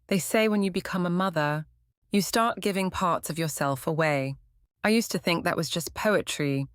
They say when you become a mother, you start giving parts of yourself away. I used to think that was just poetry,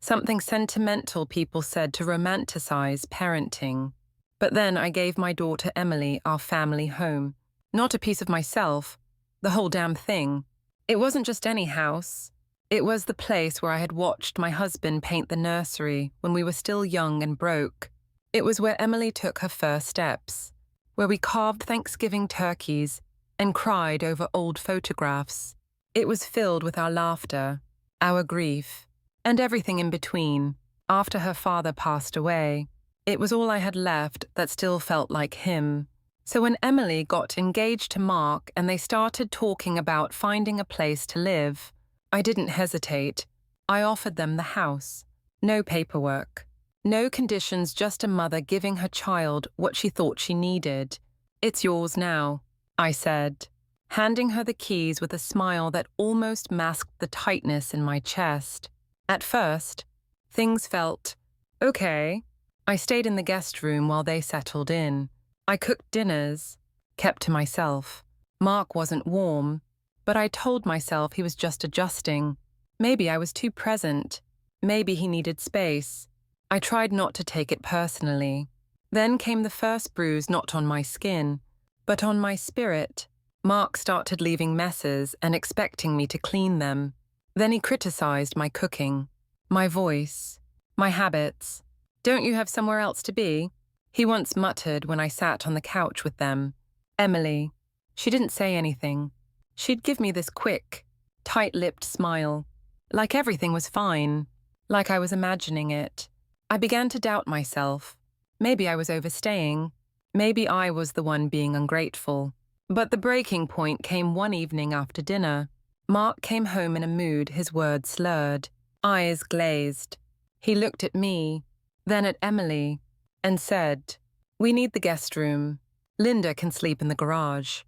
something sentimental people said to romanticize parenting. But then I gave my daughter Emily our family home. Not a piece of myself, the whole damn thing. It wasn't just any house. It was the place where I had watched my husband paint the nursery when we were still young and broke. It was where Emily took her first steps, where we carved Thanksgiving turkeys and cried over old photographs. It was filled with our laughter, our grief, and everything in between. After her father passed away, it was all I had left that still felt like him. So when Emily got engaged to Mark and they started talking about finding a place to live, I didn't hesitate. I offered them the house. No paperwork. No conditions, just a mother giving her child what she thought she needed. "It's yours now," I said, handing her the keys with a smile that almost masked the tightness in my chest. At first, things felt okay. I stayed in the guest room while they settled in. I cooked dinners, kept to myself. Mark wasn't warm, but I told myself he was just adjusting. Maybe I was too present. Maybe he needed space. I tried not to take it personally. Then came the first bruise, not on my skin, but on my spirit. Mark started leaving messes and expecting me to clean them. Then he criticized my cooking, my voice, my habits. "Don't you have somewhere else to be?" he once muttered when I sat on the couch with them. Emily. She didn't say anything. She'd give me this quick, tight-lipped smile, like everything was fine, like I was imagining it. I began to doubt myself. Maybe I was overstaying. Maybe I was the one being ungrateful. But the breaking point came one evening after dinner. Mark came home in a mood, his words slurred, eyes glazed. He looked at me, then at Emily, and said, "We need the guest room. Linda can sleep in the garage."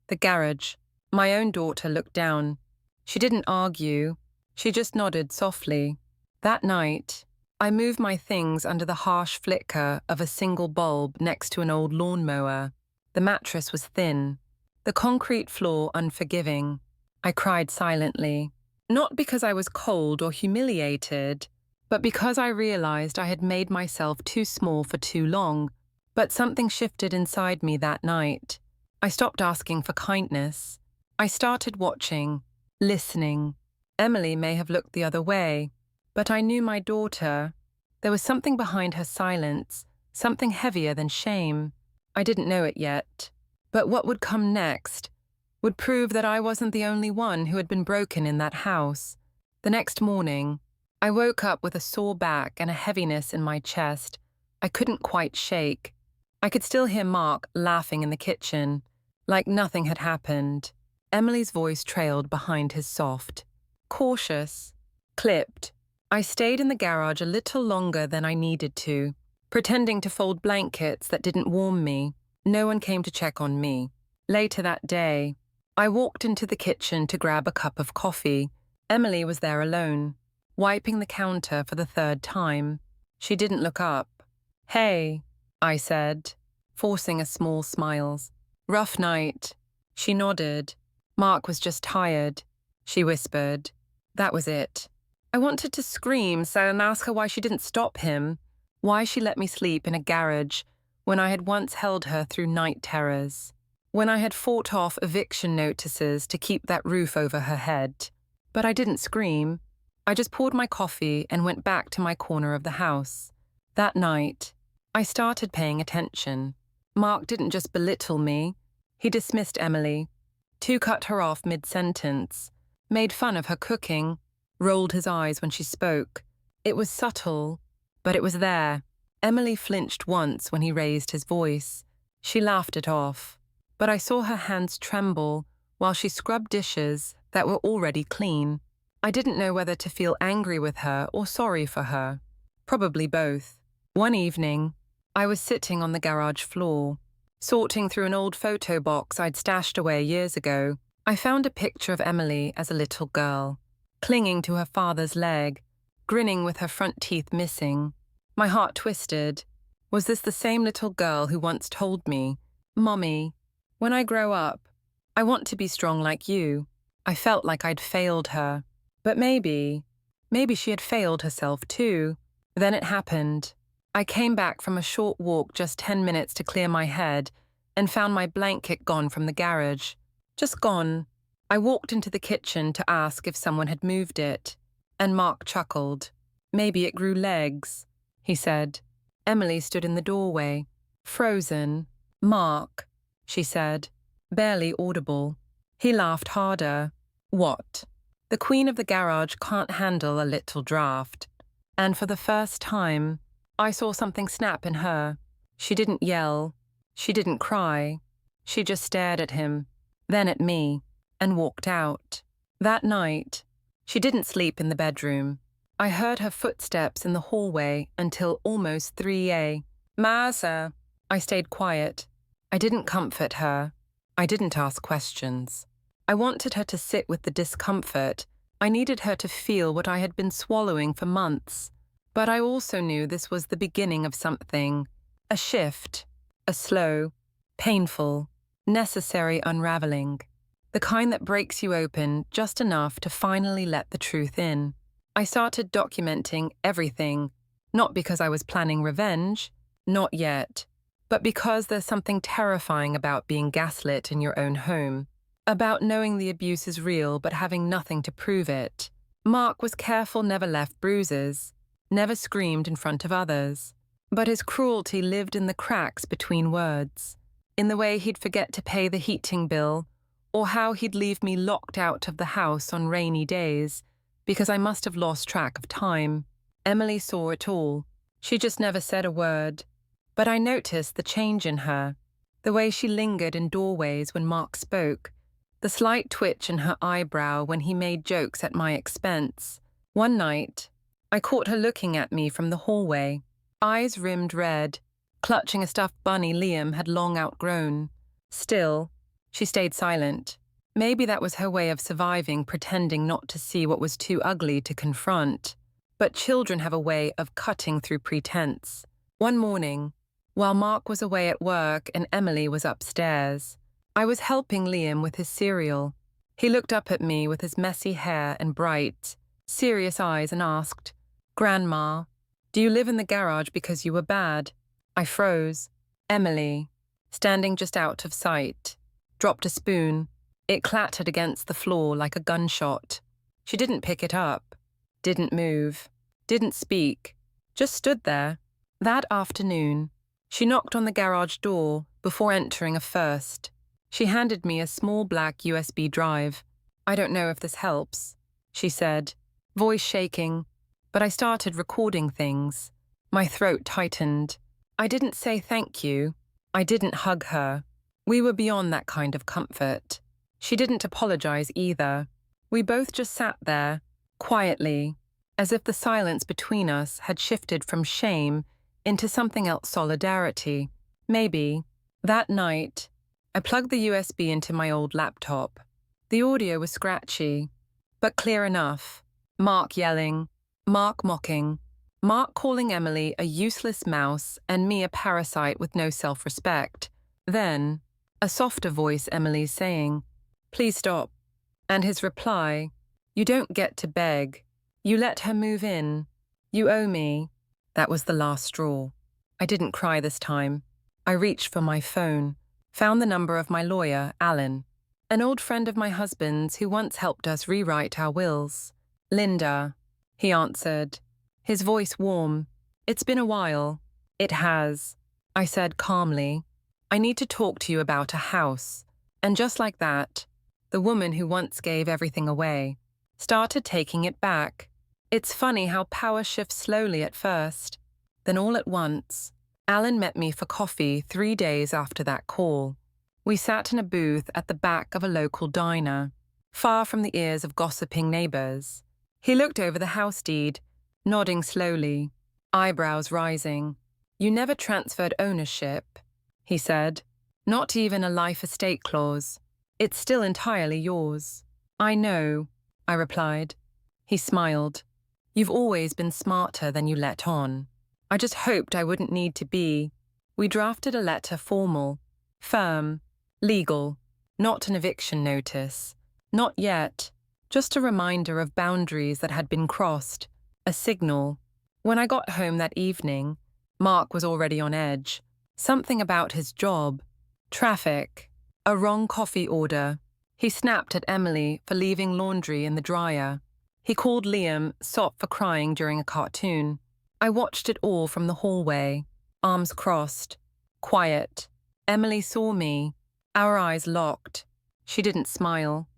The garage. My own daughter looked down. She didn't argue. She just nodded softly. That night, I moved my things under the harsh flicker of a single bulb next to an old lawnmower. The mattress was thin, the concrete floor unforgiving. I cried silently, not because I was cold or humiliated, but because I realized I had made myself too small for too long. But something shifted inside me that night. I stopped asking for kindness. I started watching, listening. Emily may have looked the other way, but I knew my daughter. There was something behind her silence, something heavier than shame. I didn't know it yet. But what would come next would prove that I wasn't the only one who had been broken in that house. The next morning, I woke up with a sore back and a heaviness in my chest I couldn't quite shake. I could still hear Mark laughing in the kitchen, like nothing had happened. Emily's voice trailed behind his soft, cautious, clipped. I stayed in the garage a little longer than I needed to, pretending to fold blankets that didn't warm me. No one came to check on me. Later that day, I walked into the kitchen to grab a cup of coffee. Emily was there alone, wiping the counter for the third time. She didn't look up. "Hey," I said, forcing a small smile. "Rough night." She nodded. "Mark was just tired," she whispered. That was it. I wanted to scream and ask her why she didn't stop him, why she let me sleep in a garage when I had once held her through night terrors, when I had fought off eviction notices to keep that roof over her head. But I didn't scream. I just poured my coffee and went back to my corner of the house. That night, I started paying attention. Mark didn't just belittle me. He dismissed Emily, cut her off mid-sentence, made fun of her cooking, rolled his eyes when she spoke. It was subtle, but it was there. Emily flinched once when he raised his voice. She laughed it off, but I saw her hands tremble while she scrubbed dishes that were already clean. I didn't know whether to feel angry with her or sorry for her. Probably both. One evening, I was sitting on the garage floor, sorting through an old photo box I'd stashed away years ago. I found a picture of Emily as a little girl, clinging to her father's leg, grinning with her front teeth missing. My heart twisted. Was this the same little girl who once told me, "Mommy, When I grow up, I want to be strong like you. I felt like I'd failed her. But maybe she had failed herself too. Then it happened. I came back from a short walk just 10 minutes to clear my head and found my blanket gone from the garage. Just gone. I walked into the kitchen to ask if someone had moved it, and Mark chuckled. Maybe it grew legs, he said. Emily stood in the doorway, frozen. Mark, she said, barely audible. He laughed harder. What? The queen of the garage can't handle a little draft. And for the first time, I saw something snap in her. She didn't yell. She didn't cry. She just stared at him, then at me, and walked out. That night, she didn't sleep in the bedroom. I heard her footsteps in the hallway until almost 3 a.m. Masa. I stayed quiet. I didn't comfort her. I didn't ask questions. I wanted her to sit with the discomfort. I needed her to feel what I had been swallowing for months. But I also knew this was the beginning of something. A shift. A slow, painful, necessary unraveling. The kind that breaks you open just enough to finally let the truth in. I started documenting everything, not because I was planning revenge, not yet, but because there's something terrifying about being gaslit in your own home, about knowing the abuse is real but having nothing to prove it. Mark was careful, never left bruises, never screamed in front of others, but his cruelty lived in the cracks between words, in the way he'd forget to pay the heating bill, or how he'd leave me locked out of the house on rainy days, because I must have lost track of time. Emily saw it all. She just never said a word. But I noticed the change in her, the way she lingered in doorways when Mark spoke, the slight twitch in her eyebrow when he made jokes at my expense. One night, I caught her looking at me from the hallway, eyes rimmed red, clutching a stuffed bunny Liam had long outgrown. Still, she stayed silent. Maybe that was her way of surviving, pretending not to see what was too ugly to confront. But children have a way of cutting through pretense. One morning, while Mark was away at work and Emily was upstairs, I was helping Liam with his cereal. He looked up at me with his messy hair and bright, serious eyes and asked, "Grandma, do you live in the garage because you were bad?" I froze. Emily, standing just out of sight, dropped a spoon. It clattered against the floor like a gunshot. She didn't pick it up, didn't move, didn't speak, just stood there. That afternoon, she knocked on the garage door before entering a first. She handed me a small black USB drive. "I don't know if this helps," she said, voice shaking, but I started recording things. My throat tightened. I didn't say thank you. I didn't hug her. We were beyond that kind of comfort. She didn't apologize either. We both just sat there, quietly, as if the silence between us had shifted from shame into something else, solidarity. Maybe. That night, I plugged the USB into my old laptop. The audio was scratchy, but clear enough. Mark yelling, Mark mocking, Mark calling Emily a useless mouse and me a parasite with no self-respect. Then, a softer voice Emily's saying, "Please stop." And his reply, "You don't get to beg. You let her move in. You owe me." That was the last straw. I didn't cry this time. I reached for my phone, found the number of my lawyer, Alan, an old friend of my husband's who once helped us rewrite our wills. "Linda," he answered, his voice warm. "It's been a while." "It has," I said calmly. "I need to talk to you about a house." And just like that, the woman who once gave everything away started taking it back. It's funny how power shifts slowly at first. Then all at once, Alan met me for coffee 3 days after that call. We sat in a booth at the back of a local diner, far from the ears of gossiping neighbors. He looked over the house deed, nodding slowly, eyebrows rising. "You never transferred ownership," he said. "Not even a life estate clause. It's still entirely yours." "I know," I replied. He smiled. "You've always been smarter than you let on. I just hoped I wouldn't need to be." We drafted a letter, formal, firm, Legal. Not an eviction notice. Not yet. Just a reminder of boundaries that had been crossed. A signal. When I got home that evening, Mark was already on edge. Something about his job. Traffic. A wrong coffee order. He snapped at Emily for leaving laundry in the dryer. He called Liam soft for crying during a cartoon. I watched it all from the hallway, arms crossed. Quiet. Emily saw me. Our eyes locked. She didn't smile.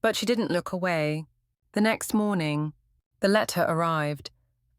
But she didn't look away. The next morning, the letter arrived.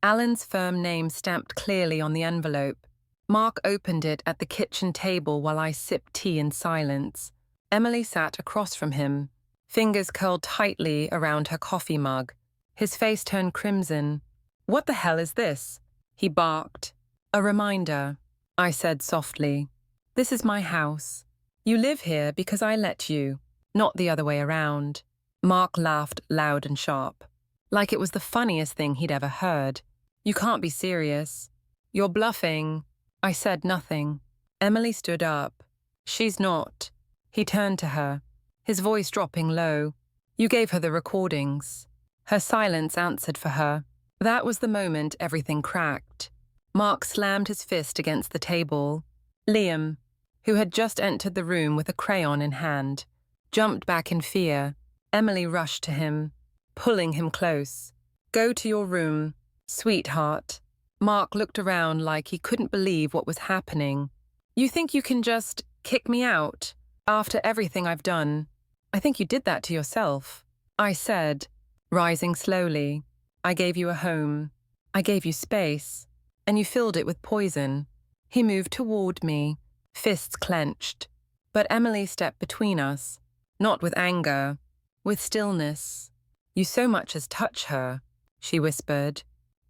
Alan's firm name stamped clearly on the envelope. Mark opened it at the kitchen table while I sipped tea in silence. Emily sat across from him, fingers curled tightly around her coffee mug. His face turned crimson. "What the hell is this?" he barked. "A reminder," I said softly. "This is my house. You live here because I let you, not the other way around." Mark laughed loud and sharp, like it was the funniest thing he'd ever heard. "You can't be serious. You're bluffing." I said nothing. Emily stood up. "She's not." He turned to her, his voice dropping low. "You gave her the recordings." Her silence answered for her. That was the moment everything cracked. Mark slammed his fist against the table. Liam, who had just entered the room with a crayon in hand, jumped back in fear. Emily rushed to him, pulling him close. "Go to your room, sweetheart." Mark looked around like he couldn't believe what was happening. "You think you can just kick me out after everything I've done? I think you did that to yourself," I said, rising slowly. "I gave you a home. I gave you space, and you filled it with poison." He moved toward me, fists clenched. But Emily stepped between us, not with anger, with stillness. "You so much as touch her," she whispered,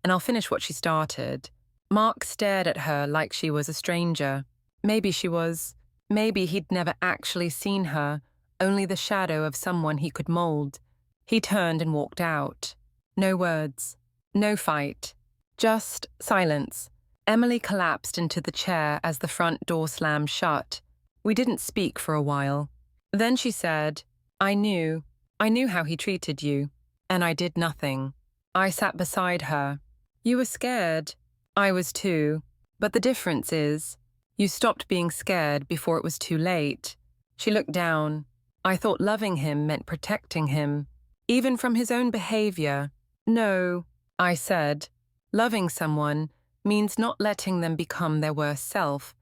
"and I'll finish what she started." Mark stared at her like she was a stranger. Maybe she was. Maybe he'd never actually seen her, only the shadow of someone he could mold. He turned and walked out. No words. No fight. Just silence. Emily collapsed into the chair as the front door slammed shut. We didn't speak for a while. Then she said, I knew how he treated you, and I did nothing." I sat beside her. "You were scared." "I was too. But the difference is, you stopped being scared before it was too late." She looked down. "I thought loving him meant protecting him, even from his own behavior." "No," I said. "Loving someone means not letting them become their worst self,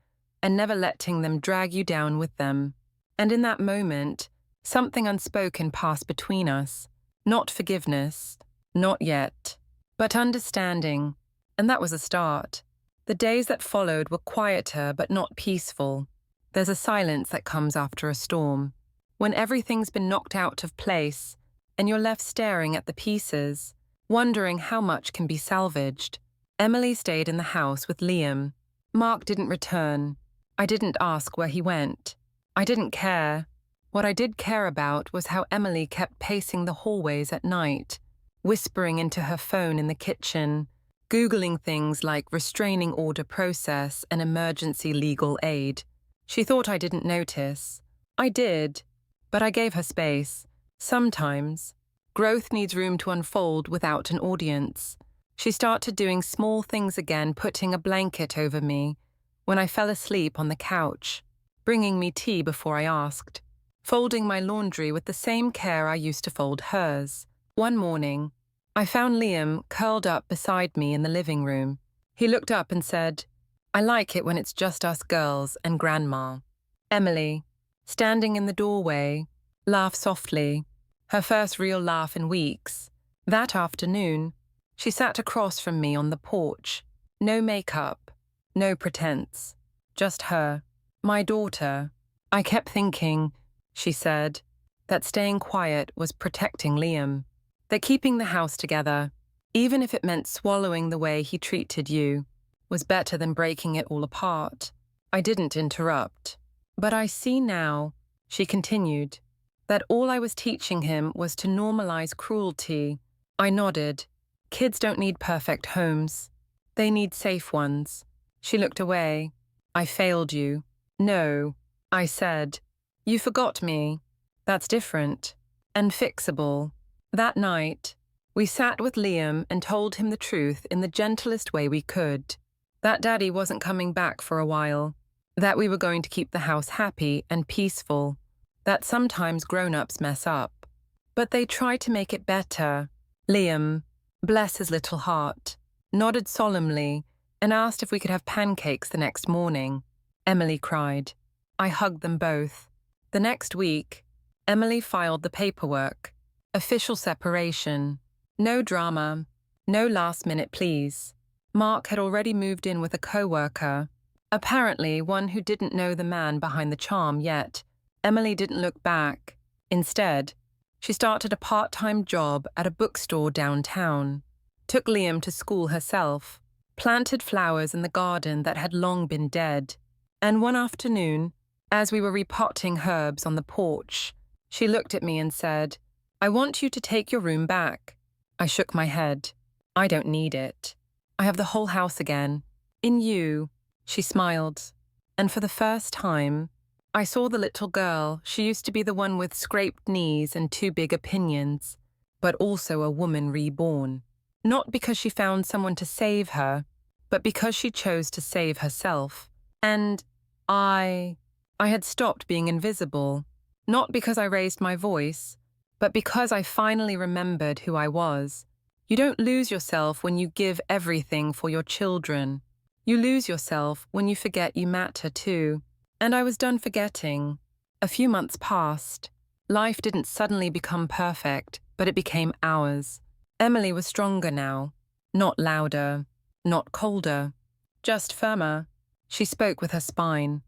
and never letting them drag you down with them." And in that moment, something unspoken passed between us. Not forgiveness, not yet, but understanding. And that was a start. The days that followed were quieter but not peaceful. There's a silence that comes after a storm, when everything's been knocked out of place and you're left staring at the pieces, wondering how much can be salvaged. Emily stayed in the house with Liam. Mark didn't return. I didn't ask where he went. I didn't care. What I did care about was how Emily kept pacing the hallways at night, whispering into her phone in the kitchen, Googling things like restraining order process and emergency legal aid. She thought I didn't notice. I did, but I gave her space. Sometimes, growth needs room to unfold without an audience. She started doing small things again, putting a blanket over me when I fell asleep on the couch, bringing me tea before I asked, folding my laundry with the same care I used to fold hers. One morning, I found Liam curled up beside me in the living room. He looked up and said, "I like it when it's just us girls and Grandma." Emily, standing in the doorway, laughed softly, her first real laugh in weeks. That afternoon, she sat across from me on the porch. No makeup, no pretense, just her, my daughter. "I kept thinking," she said, "that staying quiet was protecting Liam, that keeping the house together, even if it meant swallowing the way he treated you, was better than breaking it all apart." I didn't interrupt. "But I see now," she continued, "that all I was teaching him was to normalize cruelty." I nodded. "Kids don't need perfect homes. They need safe ones." She looked away. "I failed you." "No," I said. You forgot me. That's different. And fixable. That night, we sat with Liam and told him the truth in the gentlest way we could. That Daddy wasn't coming back for a while. That we were going to keep the house happy and peaceful. That sometimes grown-ups mess up. But they try to make it better. Liam, bless his little heart, nodded solemnly and asked if we could have pancakes the next morning. Emily cried. I hugged them both. The next week, Emily filed the paperwork. Official separation. No drama. No last-minute pleas. Mark had already moved in with a co-worker, apparently one who didn't know the man behind the charm yet. Emily didn't look back. Instead, she started a part-time job at a bookstore downtown, took Liam to school herself, planted flowers in the garden that had long been dead, and one afternoon, as we were repotting herbs on the porch, she looked at me and said, I want you to take your room back. I shook my head. I don't need it. I have the whole house again. In you. She smiled. And for the first time, I saw the little girl. She used to be the one with scraped knees and too big opinions, but also a woman reborn. Not because she found someone to save her, but because she chose to save herself. And I had stopped being invisible, not because I raised my voice, but because I finally remembered who I was. You don't lose yourself when you give everything for your children. You lose yourself when you forget you matter too. And I was done forgetting. A few months passed. Life didn't suddenly become perfect, but it became ours. Emily was stronger now. Not louder, not colder, just firmer. She spoke with her spine.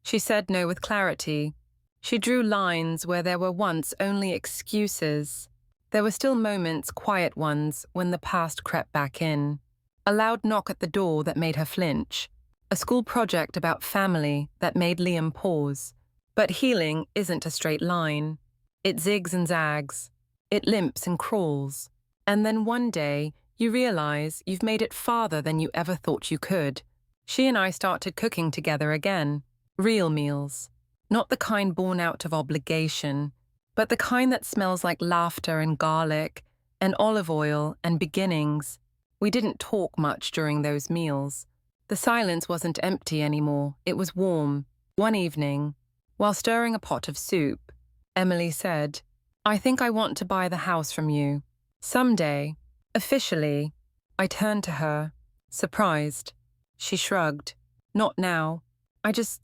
She said no with clarity. She drew lines where there were once only excuses. There were still moments, quiet ones, when the past crept back in. A loud knock at the door that made her flinch. A school project about family that made Liam pause. But healing isn't a straight line. It zigs and zags. It limps and crawls. And then one day, you realize you've made it farther than you ever thought you could. She and I started cooking together again. Real meals. Not the kind born out of obligation, but the kind that smells like laughter and garlic and olive oil and beginnings. We didn't talk much during those meals. The silence wasn't empty anymore, it was warm. One evening, while stirring a pot of soup, Emily said, I think I want to buy the house from you. Someday, officially. I turned to her, surprised. She shrugged. Not now.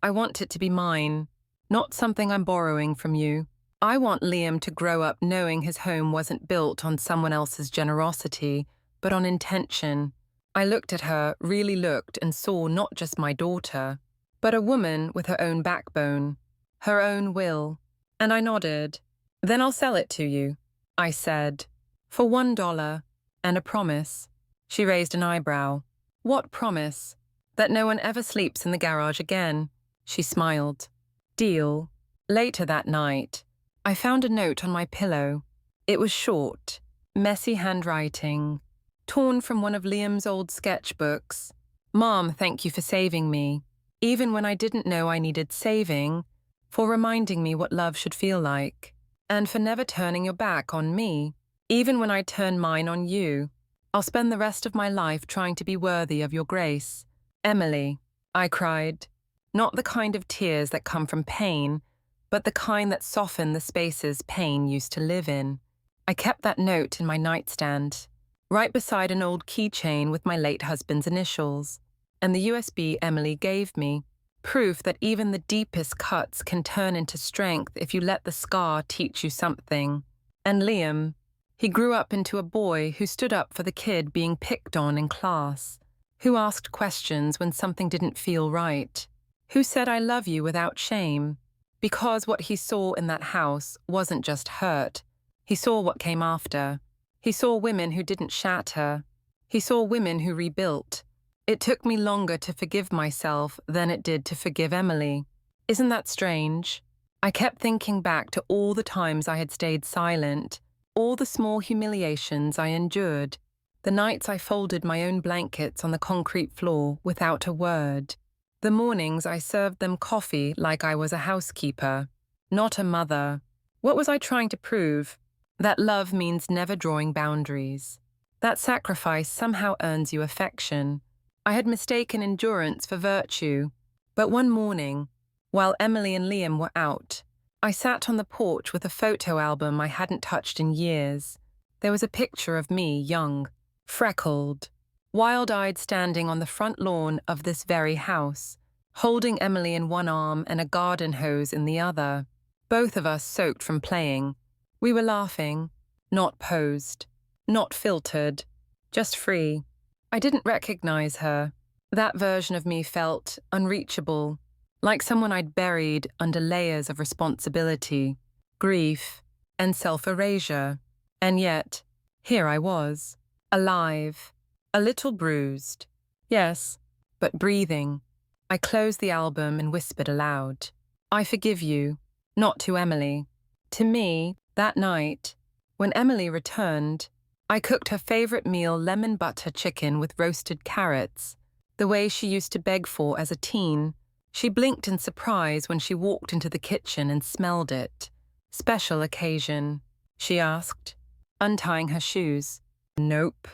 I want it to be mine, not something I'm borrowing from you. I want Liam to grow up knowing his home wasn't built on someone else's generosity, but on intention. I looked at her, really looked, and saw not just my daughter, but a woman with her own backbone, her own will. And I nodded. Then I'll sell it to you, I said, for $1 and a promise. She raised an eyebrow. What promise? That no one ever sleeps in the garage again. She smiled. Deal. Later that night, I found a note on my pillow. It was short, messy handwriting, torn from one of Liam's old sketchbooks. Mom, thank you for saving me, even when I didn't know I needed saving, for reminding me what love should feel like, and for never turning your back on me, even when I turned mine on you. I'll spend the rest of my life trying to be worthy of your grace. Emily, I cried, not the kind of tears that come from pain, but the kind that soften the spaces pain used to live in. I kept that note in my nightstand, right beside an old keychain with my late husband's initials, and the USB Emily gave me, proof that even the deepest cuts can turn into strength if you let the scar teach you something. And Liam, he grew up into a boy who stood up for the kid being picked on in class, who asked questions when something didn't feel right, who said I love you without shame, because what he saw in that house wasn't just hurt. He saw what came after. He saw women who didn't shatter. He saw women who rebuilt. It took me longer to forgive myself than it did to forgive Emily. Isn't that strange? I kept thinking back to all the times I had stayed silent, all the small humiliations I endured, the nights I folded my own blankets on the concrete floor without a word, the mornings I served them coffee like I was a housekeeper, not a mother. What was I trying to prove? That love means never drawing boundaries. That sacrifice somehow earns you affection. I had mistaken endurance for virtue. But one morning, while Emily and Liam were out, I sat on the porch with a photo album I hadn't touched in years. There was a picture of me, young, freckled, wild-eyed, standing on the front lawn of this very house, holding Emily in one arm and a garden hose in the other. Both of us soaked from playing. We were laughing, not posed, not filtered, just free. I didn't recognize her. That version of me felt unreachable, like someone I'd buried under layers of responsibility, grief, and self-erasure. And yet, here I was, alive, a little bruised. Yes, but breathing. I closed the album and whispered aloud, "I forgive you," not to Emily. To me, that night, when Emily returned, I cooked her favorite meal, lemon butter chicken with roasted carrots, the way she used to beg for as a teen. She blinked in surprise when she walked into the kitchen and smelled it. "Special occasion?" she asked, untying her shoes. "Nope,"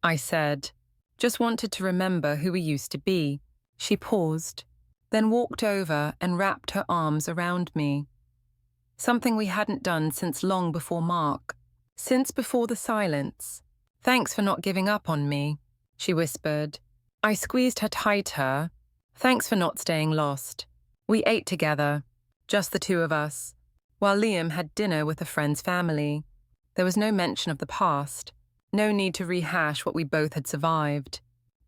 I said. "Just wanted to remember who we used to be." She paused, then walked over and wrapped her arms around me. Something we hadn't done since long before Mark, since before the silence. "Thanks for not giving up on me," she whispered. I squeezed her tighter. "Thanks for not staying lost." We ate together, just the two of us, while Liam had dinner with a friend's family. There was no mention of the past, no need to rehash what we both had survived.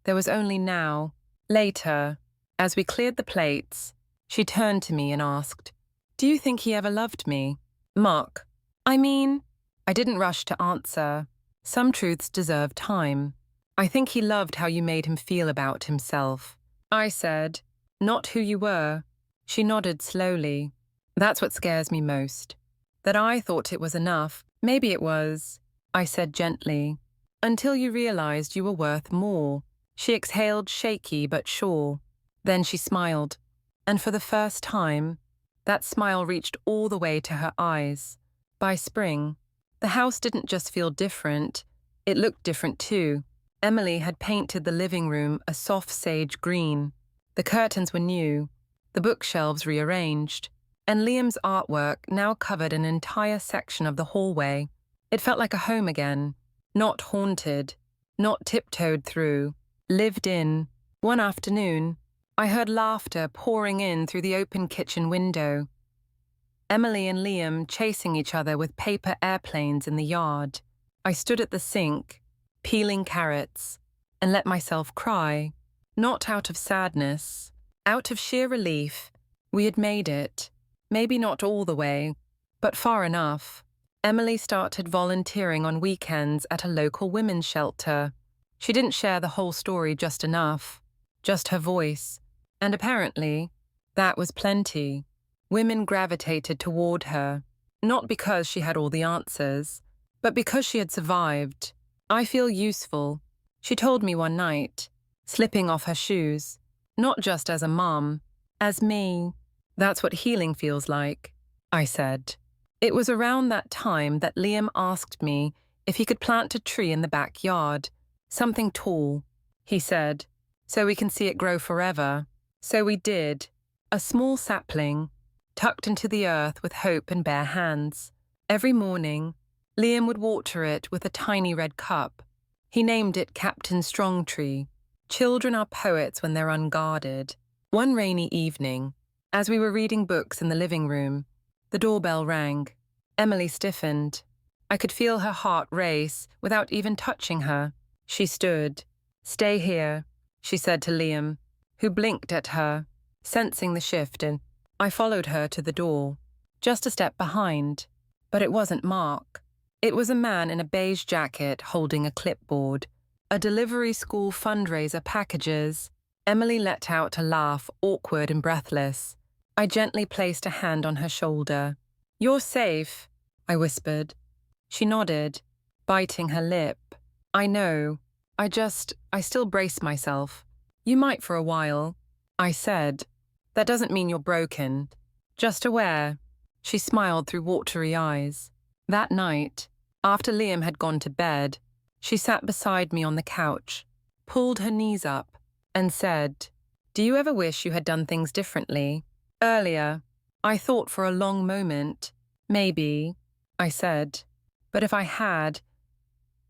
There was only now. Later, as we cleared the plates, she turned to me and asked, "Do you think he ever loved me?" "Mark, I mean..." I didn't rush to answer. Some truths deserve time. "I think he loved how you made him feel about himself," I said. "Not who you were." She nodded slowly. "That's what scares me most. That I thought it was enough. Maybe it was," I said gently, "until you realized you were worth more." She exhaled, shaky but sure. Then she smiled. And for the first time, that smile reached all the way to her eyes. By spring, the house didn't just feel different, it looked different too. Emily had painted the living room a soft sage green. The curtains were new, the bookshelves rearranged, and Liam's artwork now covered an entire section of the hallway. It felt like a home again, not haunted, not tiptoed through, lived in. One afternoon, I heard laughter pouring in through the open kitchen window. Emily and Liam chasing each other with paper airplanes in the yard. I stood at the sink, peeling carrots, and let myself cry, not out of sadness, out of sheer relief. We had made it, maybe not all the way, but far enough. Emily started volunteering on weekends at a local women's shelter. She didn't share the whole story just enough, just her voice, and apparently, that was plenty. Women gravitated toward her, not because she had all the answers, but because she had survived. "I feel useful," she told me one night, slipping off her shoes. "Not just as a mom, as me." "That's what healing feels like," I said. It was around that time that Liam asked me if he could plant a tree in the backyard, something tall, he said, so we can see it grow forever. So we did, a small sapling, tucked into the earth with hope in bare hands. Every morning, Liam would water it with a tiny red cup. He named it Captain Strongtree. Children are poets when they're unguarded. One rainy evening, as we were reading books in the living room, the doorbell rang. Emily stiffened. I could feel her heart race without even touching her. She stood. "Stay here," she said to Liam, who blinked at her, sensing the shift, and I followed her to the door, just a step behind. But it wasn't Mark. It was a man in a beige jacket holding a clipboard. A delivery school fundraiser packages. Emily let out a laugh, awkward and breathless. I gently placed a hand on her shoulder. "You're safe," I whispered. She nodded, biting her lip. "I know. I still brace myself." "You might for a while," I said. "That doesn't mean you're broken. Just aware." She smiled through watery eyes. That night, after Liam had gone to bed, she sat beside me on the couch, pulled her knees up, and said, "Do you ever wish you had done things differently? Earlier, I thought for a long moment, maybe," I said, "but if I had,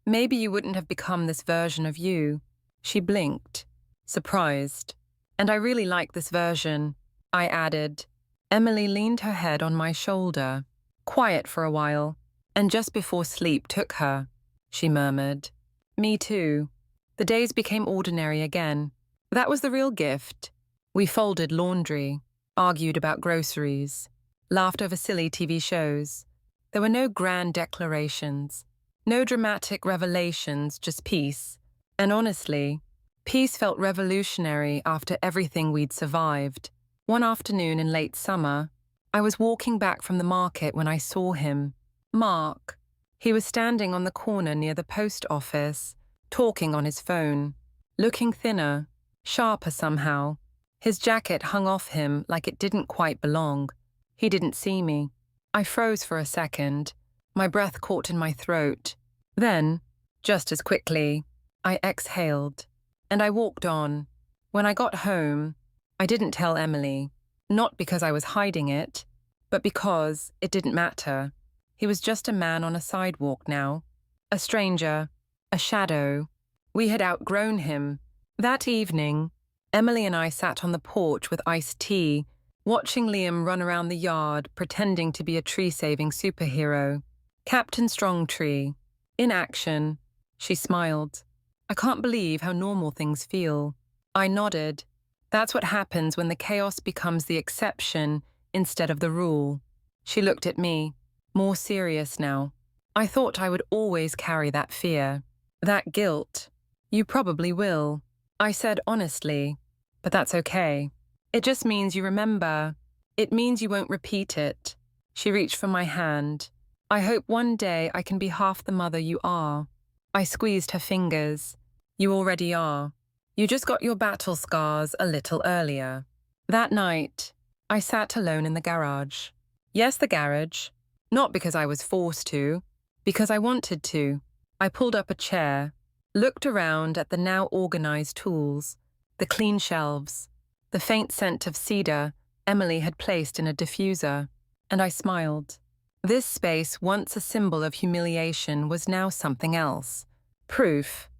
maybe you wouldn't have become this version of you." She blinked, surprised. "And I really like this version," I added. Emily leaned her head on my shoulder, quiet for a while, and just before sleep took her, she murmured, "Me too." The days became ordinary again. That was the real gift. We folded laundry, argued about groceries, laughed over silly TV shows. There were no grand declarations, no dramatic revelations, just peace. And honestly, peace felt revolutionary after everything we'd survived. One afternoon in late summer, I was walking back from the market when I saw him. Mark. He was standing on the corner near the post office, talking on his phone, looking thinner, sharper somehow. His jacket hung off him like it didn't quite belong. He didn't see me. I froze for a second, my breath caught in my throat. Then, just as quickly, I exhaled, and I walked on. When I got home, I didn't tell Emily, not because I was hiding it, but because it didn't matter. He was just a man on a sidewalk now, a stranger, a shadow. We had outgrown him. That evening, Emily and I sat on the porch with iced tea, watching Liam run around the yard pretending to be a tree-saving superhero. Captain Strongtree. In action. She smiled. "I can't believe how normal things feel." I nodded. That's what happens when the chaos becomes the exception instead of the rule. She looked at me, more serious now. "I thought I would always carry that fear, that guilt." "You probably will," I said honestly, "but that's okay. It just means you remember. It means you won't repeat it." She reached for my hand. "I hope one day I can be half the mother you are." I squeezed her fingers. "You already are. You just got your battle scars a little earlier." That night, I sat alone in the garage. Yes, the garage. Not because I was forced to, because I wanted to. I pulled up a chair, looked around at the now organized tools, the clean shelves, the faint scent of cedar Emily had placed in a diffuser, and I smiled. This space, once a symbol of humiliation, was now something else. Proof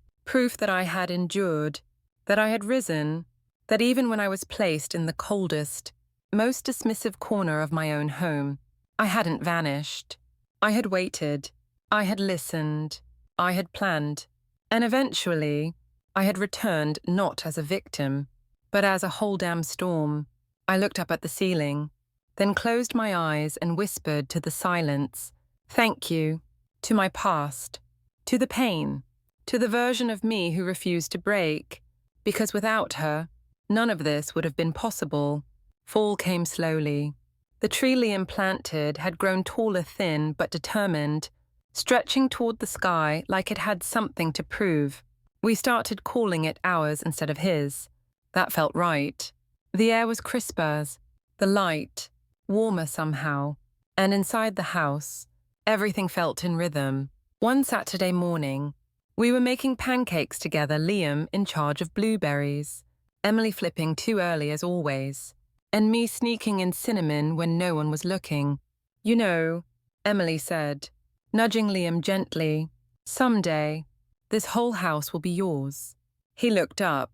that I had endured, that I had risen, that even when I was placed in the coldest, most dismissive corner of my own home, I hadn't vanished. I had waited, I had listened, I had planned, and eventually, I had returned not as a victim, but as a whole damn storm. I looked up at the ceiling, then closed my eyes and whispered to the silence, "Thank you," to my past, to the pain, to the version of me who refused to break, because without her, none of this would have been possible. Fall came slowly. The tree Liam planted had grown taller, thin, but determined, stretching toward the sky like it had something to prove. We started calling it ours instead of his. That felt right. The air was crisper, the light, warmer somehow, and inside the house, everything felt in rhythm. One Saturday morning, we were making pancakes together, Liam in charge of blueberries, Emily flipping too early as always, and me sneaking in cinnamon when no one was looking. "You know," Emily said, nudging Liam gently, "someday, this whole house will be yours." He looked up,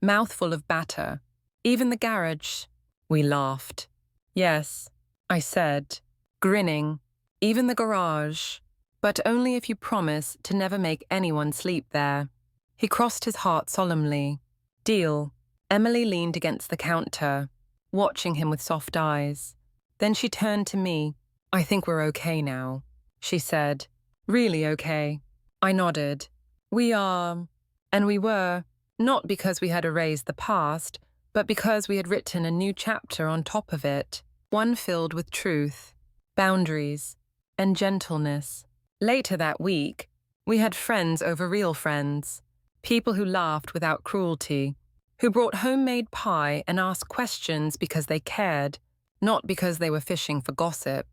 mouthful of batter. "Even the garage?" We laughed. "Yes," I said, grinning, "even the garage, but only if you promise to never make anyone sleep there." He crossed his heart solemnly. "Deal." Emily leaned against the counter, watching him with soft eyes. Then she turned to me. "I think we're okay now," she said. "Really okay." I nodded. "We are." And we were, not because we had erased the past, but because we had written a new chapter on top of it, one filled with truth, boundaries, and gentleness. Later that week, we had friends over real friends, people who laughed without cruelty, who brought homemade pie and asked questions because they cared, not because they were fishing for gossip.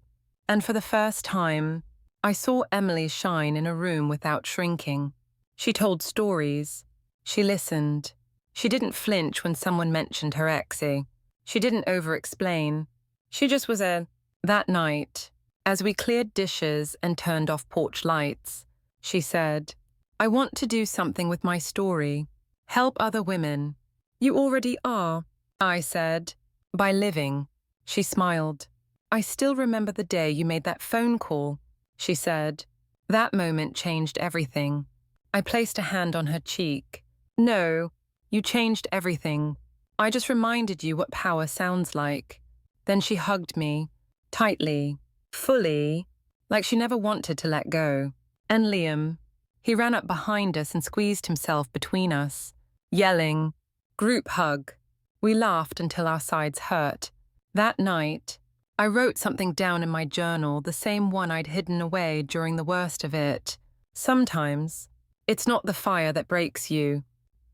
And for the first time, I saw Emily shine in a room without shrinking. She told stories. She listened. She didn't flinch when someone mentioned her exie. She didn't over-explain. She just was That night, as we cleared dishes and turned off porch lights, she said, "I want to do something with my story. Help other women." "You already are," I said. "By living." She smiled. "I still remember the day you made that phone call," she said. That moment changed everything. I placed a hand on her cheek. "No, you changed everything. I just reminded you what power sounds like." Then she hugged me, tightly, fully, like she never wanted to let go. And Liam, he ran up behind us and squeezed himself between us, yelling, "Group hug." We laughed until our sides hurt. That night, I wrote something down in my journal, the same one I'd hidden away during the worst of it. Sometimes, it's not the fire that breaks you.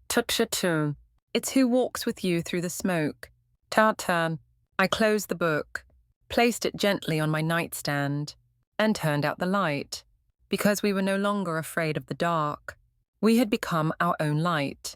Tut-tut-tun. It's who walks with you through the smoke. Ta-ta. I closed the book, placed it gently on my nightstand, and turned out the light, because we were no longer afraid of the dark. We had become our own light.